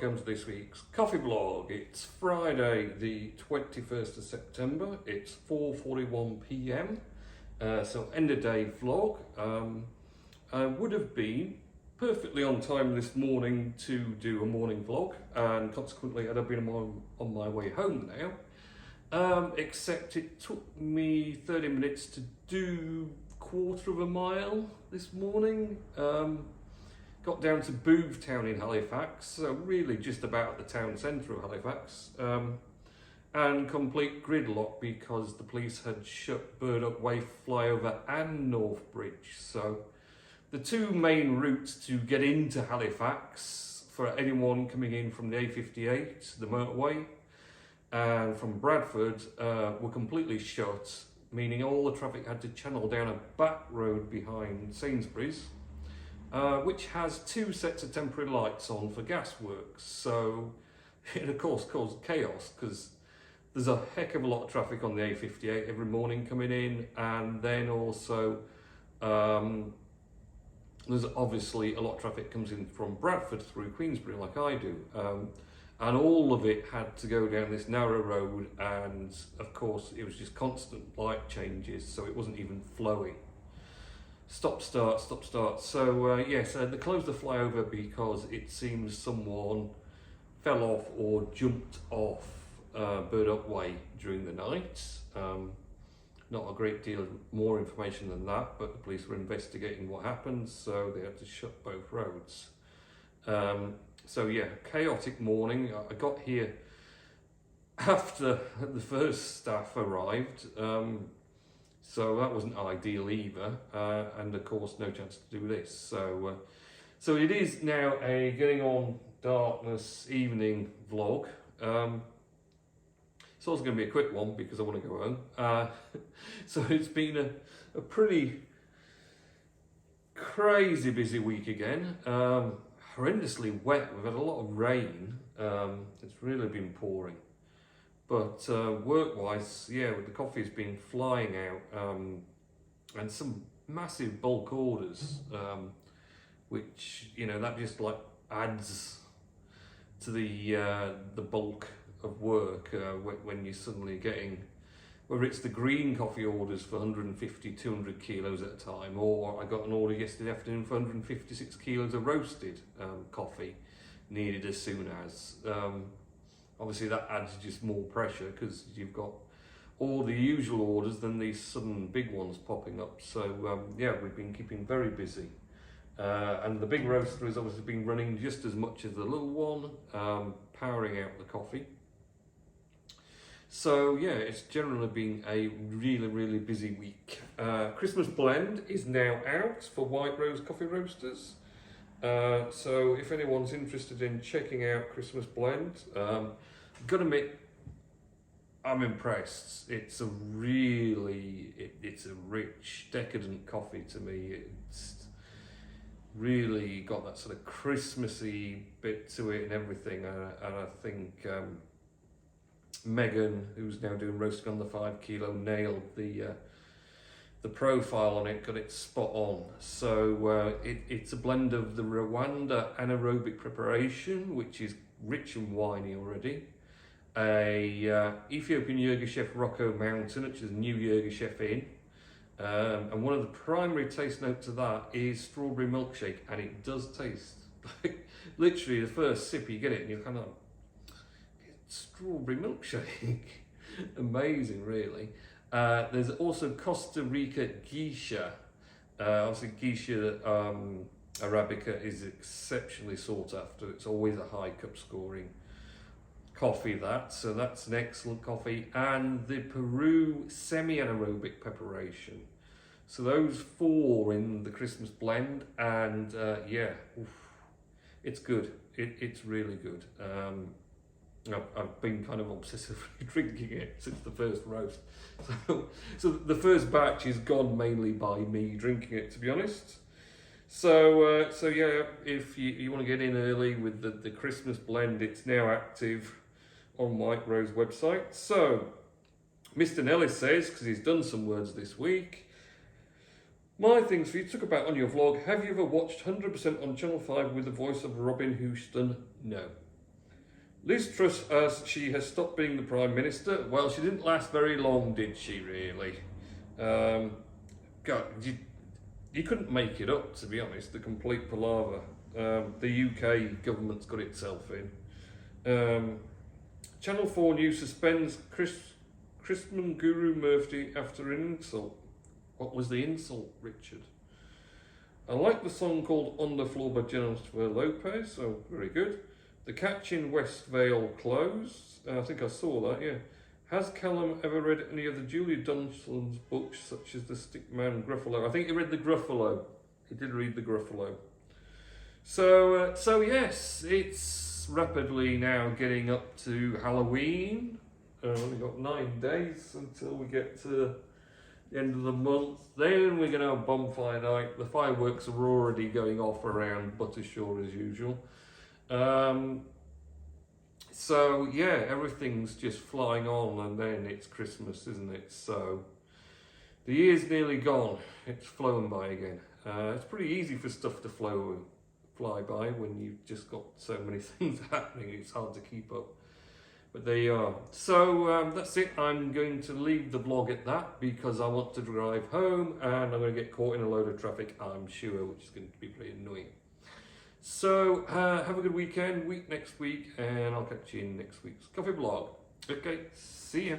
welcome to this week's coffee vlog. It's Friday the 21st of September, it's 4:41 p.m, so end of day vlog. I would have been perfectly on time this morning to do a morning vlog, and consequently I'd have been on my way home now, except it took me 30 minutes to do quarter of a mile this morning. Got down to Boothtown in Halifax, so really just about the town centre of Halifax, and complete gridlock because the police had shut Burdock Way flyover and North Bridge. So the two main routes to get into Halifax for anyone coming in from the A58, the motorway, and from Bradford were completely shut, meaning all the traffic had to channel down a back road behind Sainsbury's, which has two sets of temporary lights on for gas works. So it of course caused chaos because there's a heck of a lot of traffic on the A58 every morning coming in, and then also there's obviously a lot of traffic comes in from Bradford through Queensbury like I do, and all of it had to go down this narrow road, and of course it was just constant light changes, so it wasn't even flowy. Stop start, stop start. So yes, they closed the flyover because it seems someone fell off or jumped off Burdock Way during the night. Not a great deal more information than that, but the police were investigating what happened, so they had to shut both roads. So yeah, chaotic morning. I got here after the first staff arrived, so that wasn't ideal either, and of course no chance to do this. So it is now a getting on darkness evening vlog. It's also going to be a quick one because I want to go home. So it's been a pretty crazy busy week again. Horrendously wet. We've had a lot of rain. It's really been pouring. But work-wise, yeah, with the coffee's been flying out, and some massive bulk orders, which, you know, that just like adds to the bulk of work when you're suddenly getting, whether it's the green coffee orders for 150, 200 kilos at a time, or I got an order yesterday afternoon for 156 kilos of roasted coffee needed as soon as. Obviously that adds just more pressure because you've got all the usual orders, then these sudden big ones popping up. So yeah, we've been keeping very busy. And the big roaster has obviously been running just as much as the little one, powering out the coffee. So yeah, it's generally been a really busy week. Christmas blend is now out for White Rose coffee roasters. So if anyone's interested in checking out Christmas blend, gotta admit, I'm impressed. It's a rich, decadent coffee to me. It's really got that sort of Christmassy bit to it and everything. And I think Megan, who's now doing roasting on the 5 kilo, nailed the profile on it, got it spot on. So it's a blend of the Rwanda Anerobic Preparation, which is rich and winey already, a Ethiopian Yirgacheffe Rocko Mountain, which is a new Yirgacheffe in, and one of the primary taste notes of that is strawberry milkshake, and it does taste like, literally the first sip you get it and you're kind of, strawberry milkshake. Amazing, really. There's also Costa Rica Geisha. Obviously Geisha Arabica is exceptionally sought after. It's always a high cup scoring coffee, so that's an excellent coffee. And the Peru Semi-Anaerobic Preparation. So those four in the Christmas blend, and yeah, it's good. It's really good. I've been kind of obsessively drinking it since the first roast. So the first batch is gone mainly by me drinking it, to be honest. So yeah, if you want to get in early with the Christmas blend, it's now active on White Rose website. So Mr. Nellis says, because he's done some words this week, my things for you to talk about on your vlog: have you ever watched 100% on Channel 5 with the voice of Robin Houston? No. Liz Truss, she has stopped being the Prime Minister. Well, she didn't last very long, did she, really? God, you couldn't make it up, to be honest, the complete palaver. The UK government's got itself in. Channel 4 News suspends Chrisman Guru Murphy after an insult. What was the insult, Richard? I like the song called On the Floor by Jennifer Lopez, so very good. The Catch in West Vale closed. I think I saw that, yeah. Has Callum ever read any of the Julia Dunstan's books, such as The Stickman Gruffalo? I think he read the Gruffalo. He did read the Gruffalo. So yes, it's rapidly now getting up to Halloween. We've got 9 days until we get to the end of the month. Then we're going to have bonfire night. The fireworks are already going off around Buttershaw as usual. So yeah, everything's just flying on, and then it's Christmas, isn't it? So the year's nearly gone. It's flown by again. It's pretty easy for stuff to fly by when you've just got so many things happening. It's hard to keep up. But there you are. So that's it. I'm going to leave the vlog at that because I want to drive home and I'm going to get caught in a load of traffic, I'm sure, which is going to be pretty annoying. So have a good week next week, and I'll catch you in next week's coffee vlog. Okay, see ya.